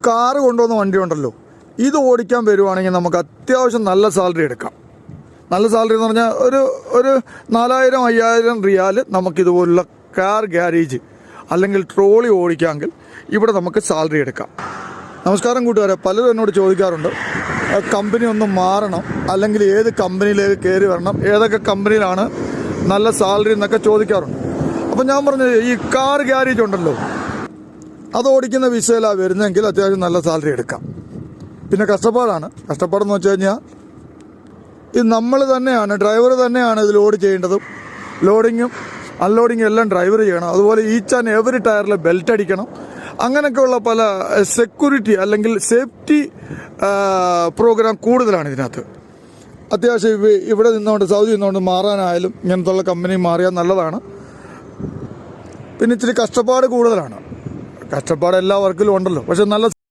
Car കൊണ്ടുവന്ന വണ്ടി ഉണ്ടല്ലോ, ഇത് ഓടിക്കാൻ വരുവാണെങ്കിൽ നമുക്ക് അത്യാവശ്യം നല്ല സാലറി എടുക്കാം. നല്ല സാലറി എന്ന് പറഞ്ഞാൽ ഒരു 4000-5000 റിയാൽ നമുക്കിതുപോലുള്ള കാർ ഗ്യാരേജ് അല്ലെങ്കിൽ ട്രോളി ഓടിക്കാമെങ്കിൽ ഇവിടെ നമുക്ക് സാലറി എടുക്കാം. നമസ്കാരം കൂട്ടുകാരെ, പലരും എന്നോട് ചോദിക്കാറുണ്ട് കമ്പനി ഒന്ന് മാറണം, അല്ലെങ്കിൽ ഏത് കമ്പനിയിലേക്ക് കയറി വരണം, ഏതൊക്കെ കമ്പനിയിലാണ് നല്ല സാലറി എന്നൊക്കെ ചോദിക്കാറുണ്ട്. അപ്പം ഞാൻ പറഞ്ഞത് ഈ കാർ ഗ്യാരേജ് ഉണ്ടല്ലോ, അത് ഓടിക്കുന്ന വിസയിലാണ് വരുന്നതെങ്കിൽ അത്യാവശ്യം നല്ല സാലറി എടുക്കാം. പിന്നെ കഷ്ടപ്പാടെന്ന് വെച്ച് കഴിഞ്ഞാൽ ഇത് നമ്മൾ തന്നെയാണ്, ഡ്രൈവർ തന്നെയാണ് ഇത് ലോഡ് ചെയ്യേണ്ടതും. ലോഡിങ്ങും അൺലോഡിങ്ങും എല്ലാം ഡ്രൈവർ ചെയ്യണം. അതുപോലെ ഈച്ച് ആൻഡ് എവറി ടയറിൽ ബെൽറ്റ് അടിക്കണം. അങ്ങനെയൊക്കെയുള്ള പല സെക്യൂരിറ്റി അല്ലെങ്കിൽ സേഫ്റ്റി പ്രോഗ്രാം കൂടുതലാണ് ഇതിനകത്ത്. അത്യാവശ്യം ഇവിടെ നിന്നുകൊണ്ട് സൗദി നിന്നുകൊണ്ട് മാറാനായാലും ഇങ്ങനത്തുള്ള കമ്പനി മാറിയാൽ നല്ലതാണ്. പിന്നെ ഇച്ചിരി കഷ്ടപ്പാട് കൂടുതലാണ്. കഷ്ടപ്പാട് എല്ലാ വർക്കിലും ഉണ്ടല്ലോ, പക്ഷെ നല്ല